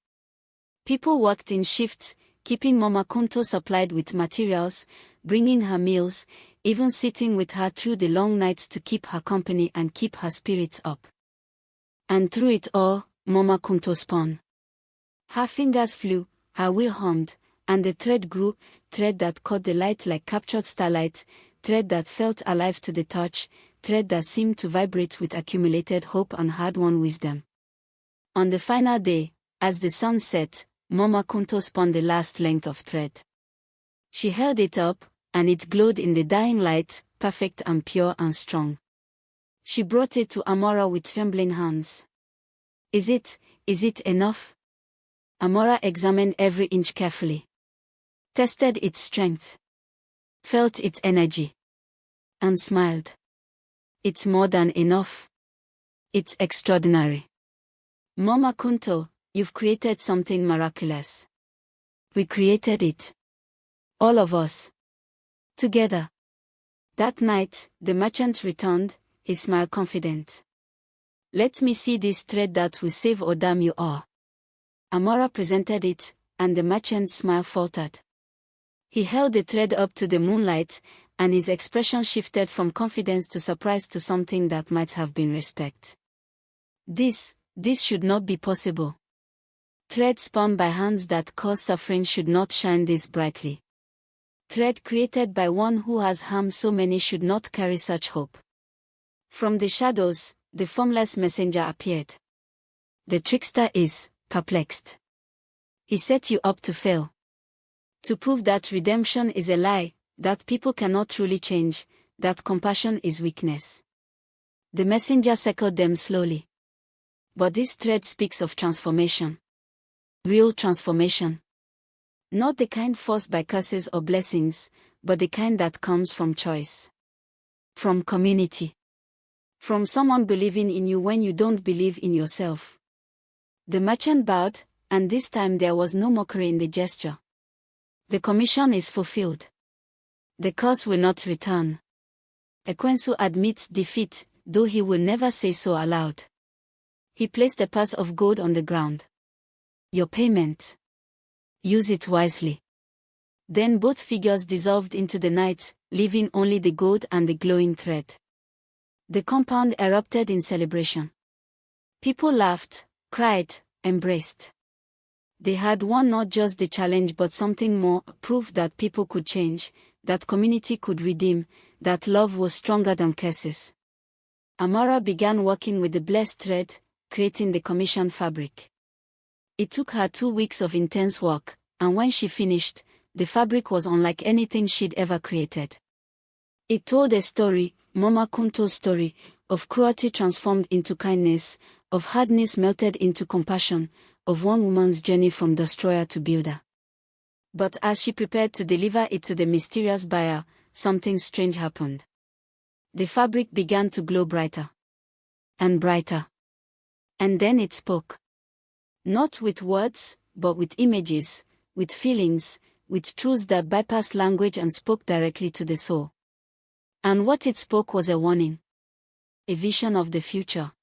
People worked in shifts, keeping Mama Kunto supplied with materials, bringing her meals, even sitting with her through the long nights to keep her company and keep her spirits up. And through it all, Mama Kunto spun. Her fingers flew, her wheel hummed, and the thread grew, thread that caught the light like captured starlight, thread that felt alive to the touch, thread that seemed to vibrate with accumulated hope and hard-won wisdom. On the final day, as the sun set, Mama Kunto spun the last length of thread. She held it up, and it glowed in the dying light, perfect and pure and strong. She brought it to Amara with trembling hands. Is it enough? Amara examined every inch carefully. Tested its strength. Felt its energy. And smiled. It's more than enough. It's extraordinary. Mama Kunto, you've created something miraculous. We created it. All of us. Together. That night, the merchant returned, his smile confident. Let me see this thread that will save or damn you all. Amara presented it, and the merchant's smile faltered. He held the thread up to the moonlight, and his expression shifted from confidence to surprise to something that might have been respect. This should not be possible. Thread spun by hands that cause suffering should not shine this brightly. Thread created by one who has harmed so many should not carry such hope. From the shadows, the formless messenger appeared. The trickster is perplexed. He set you up to fail. To prove that redemption is a lie, that people cannot truly change, that compassion is weakness. The messenger circled them slowly. But this thread speaks of transformation. Real transformation. Not the kind forced by curses or blessings, but the kind that comes from choice. From community. From someone believing in you when you don't believe in yourself. The merchant bowed, and this time there was no mockery in the gesture. The commission is fulfilled. The curse will not return. Ekwensu admits defeat, though he will never say so aloud. He placed a purse of gold on the ground. Your payment. Use it wisely. Then both figures dissolved into the night, leaving only the gold and the glowing thread. The compound erupted in celebration. People laughed, cried, embraced. They had won not just the challenge but something more, proof that people could change, that community could redeem, that love was stronger than curses. Amara began working with the blessed thread, creating the commissioned fabric. It took her 2 weeks of intense work, and when she finished, the fabric was unlike anything she'd ever created. It told a story, Mama Kunto's story, of cruelty transformed into kindness, of hardness melted into compassion, of one woman's journey from destroyer to builder. But as she prepared to deliver it to the mysterious buyer, something strange happened. The fabric began to glow brighter. And brighter. And then it spoke. Not with words, but with images, with feelings, with truths that bypassed language and spoke directly to the soul. And what it spoke was a warning. A vision of the future.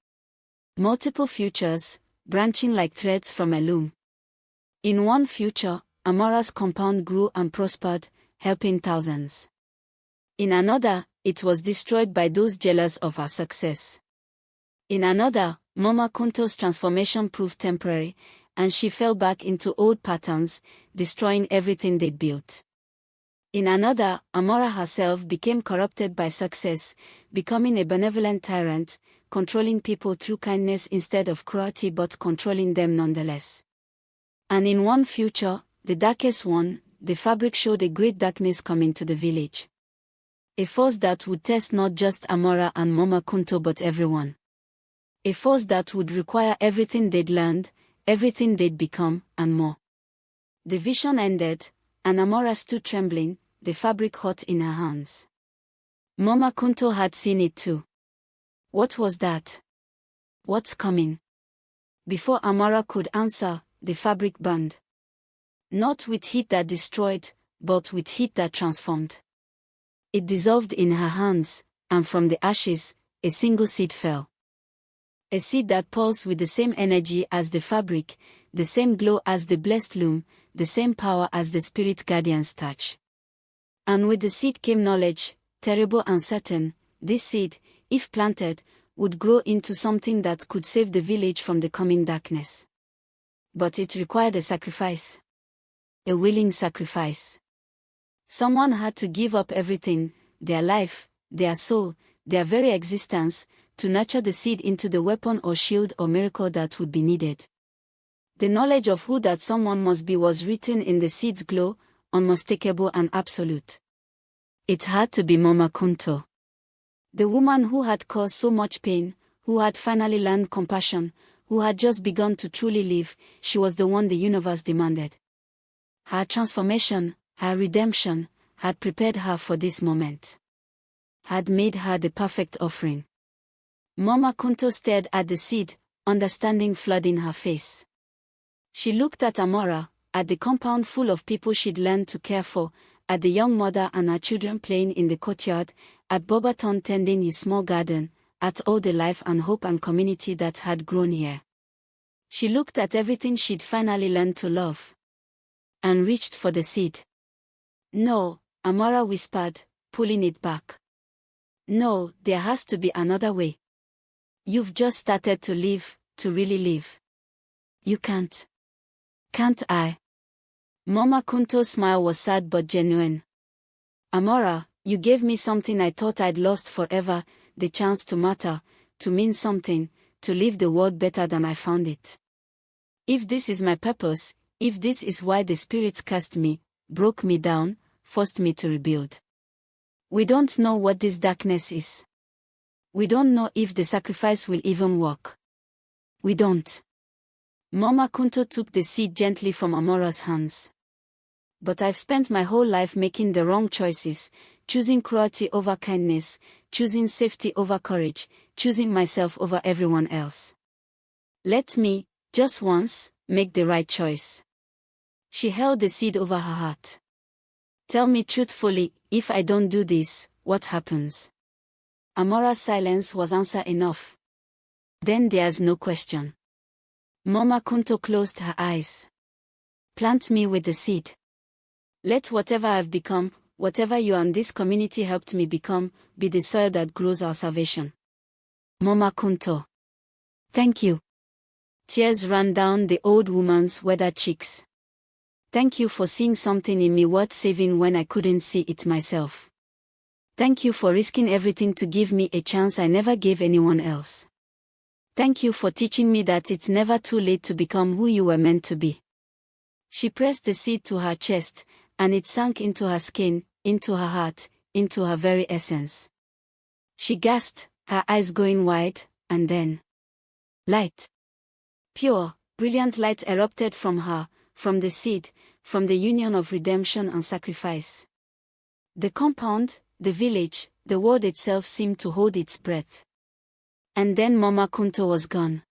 Multiple futures, branching like threads from a loom. In one future, Amara's compound grew and prospered, helping thousands. In another, it was destroyed by those jealous of her success. In another, Mama Kunto's transformation proved temporary, and she fell back into old patterns, destroying everything they'd built. In another, Amara herself became corrupted by success, becoming a benevolent tyrant, controlling people through kindness instead of cruelty but controlling them nonetheless. And in one future, the darkest one, the fabric showed a great darkness coming to the village. A force that would test not just Amara and Mama Kunto but everyone. A force that would require everything they'd learned, everything they'd become, and more. The vision ended, and Amara stood trembling, the fabric hot in her hands. Mama Kunto had seen it too. What was that? What's coming? Before Amara could answer, the fabric burned. Not with heat that destroyed, but with heat that transformed. It dissolved in her hands, and from the ashes, a single seed fell. A seed that pulsed with the same energy as the fabric, the same glow as the blessed loom, the same power as the spirit guardian's touch. And with the seed came knowledge, terrible and certain. This seed, if planted, would grow into something that could save the village from the coming darkness. But it required a sacrifice. A willing sacrifice. Someone had to give up everything, their life, their soul, their very existence, to nurture the seed into the weapon or shield or miracle that would be needed. The knowledge of who that someone must be was written in the seed's glow, unmistakable and absolute. It had to be Mama Kunto. The woman who had caused so much pain, who had finally learned compassion, who had just begun to truly live, she was the one the universe demanded. Her transformation, her redemption, had prepared her for this moment. Had made her the perfect offering. Mama Kunto stared at the seed, understanding flooding her face. She looked at Amara, at the compound full of people she'd learned to care for, at the young mother and her children playing in the courtyard, at Bobaton tending his small garden, at all the life and hope and community that had grown here. She looked at everything she'd finally learned to love. And reached for the seed. No, Amara whispered, pulling it back. No, there has to be another way. You've just started to live, to really live. You can't. Can't I? Mama Kunto's smile was sad but genuine. Amara, you gave me something I thought I'd lost forever, the chance to matter, to mean something, to leave the world better than I found it. If this is my purpose, if this is why the spirits cast me, broke me down, forced me to rebuild. We don't know what this darkness is. We don't know if the sacrifice will even work. We don't. Mama Kunto took the seed gently from Amara's hands. But I've spent my whole life making the wrong choices, choosing cruelty over kindness, choosing safety over courage, choosing myself over everyone else. Let me, just once, make the right choice. She held the seed over her heart. Tell me truthfully, if I don't do this, what happens? Amara's silence was answer enough. Then there's no question. Mama Kunto closed her eyes. Plant me with the seed. Let whatever I've become, whatever you and this community helped me become, be the soil that grows our salvation. Mama Kunto. Thank you. Tears ran down the old woman's weathered cheeks. Thank you for seeing something in me worth saving when I couldn't see it myself. Thank you for risking everything to give me a chance I never gave anyone else. Thank you for teaching me that it's never too late to become who you were meant to be. She pressed the seed to her chest, and it sank into her skin, into her heart, into her very essence. She gasped, her eyes going wide, and then light. Pure, brilliant light erupted from her, from the seed, from the union of redemption and sacrifice. The compound, the village, the world itself seemed to hold its breath. And then Mama Kunto was gone.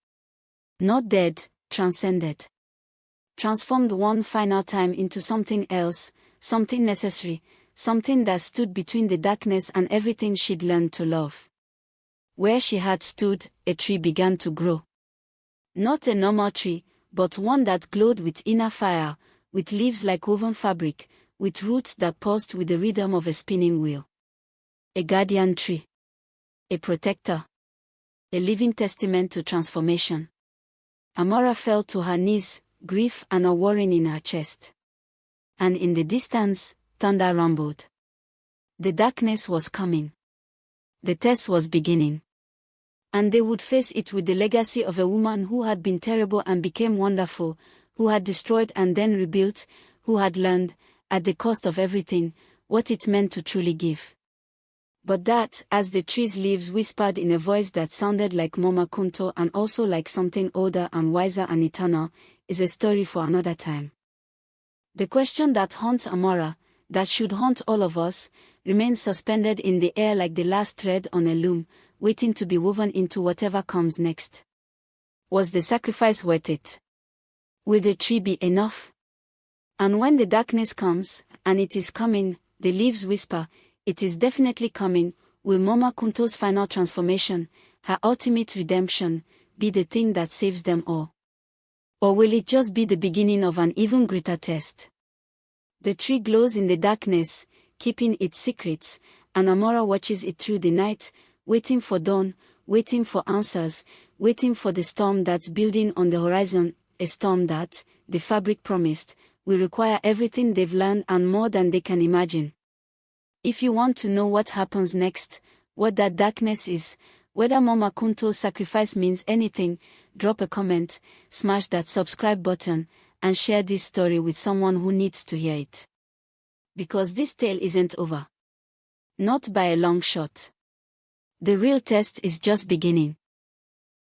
Not dead, transcended. Transformed one final time into something else, something necessary, something that stood between the darkness and everything she'd learned to love. Where she had stood, a tree began to grow. Not a normal tree, but one that glowed with inner fire, with leaves like woven fabric, with roots that pulsed with the rhythm of a spinning wheel. A guardian tree. A protector. A living testament to transformation. Amara fell to her knees, grief and a warring in her chest. And in the distance, thunder rumbled. The darkness was coming. The test was beginning. And they would face it with the legacy of a woman who had been terrible and became wonderful, who had destroyed and then rebuilt, who had learned, at the cost of everything, what it meant to truly give. But that, as the tree's leaves whispered in a voice that sounded like Mama Kunto and also like something older and wiser and eternal, is a story for another time. The question that haunts Amara, that should haunt all of us, remains suspended in the air like the last thread on a loom, waiting to be woven into whatever comes next. Was the sacrifice worth it? Will the tree be enough? And when the darkness comes, and it is coming, the leaves whisper, it is definitely coming, will Mama Kunto's final transformation, her ultimate redemption, be the thing that saves them all? Or will it just be the beginning of an even greater test? The tree glows in the darkness, keeping its secrets, and Amara watches it through the night, waiting for dawn, waiting for answers, waiting for the storm that's building on the horizon, a storm that, the fabric promised, will require everything they've learned and more than they can imagine. If you want to know what happens next, what that darkness is, whether Mama Kunto's sacrifice means anything, drop a comment, smash that subscribe button, and share this story with someone who needs to hear it. Because this tale isn't over. Not by a long shot. The real test is just beginning.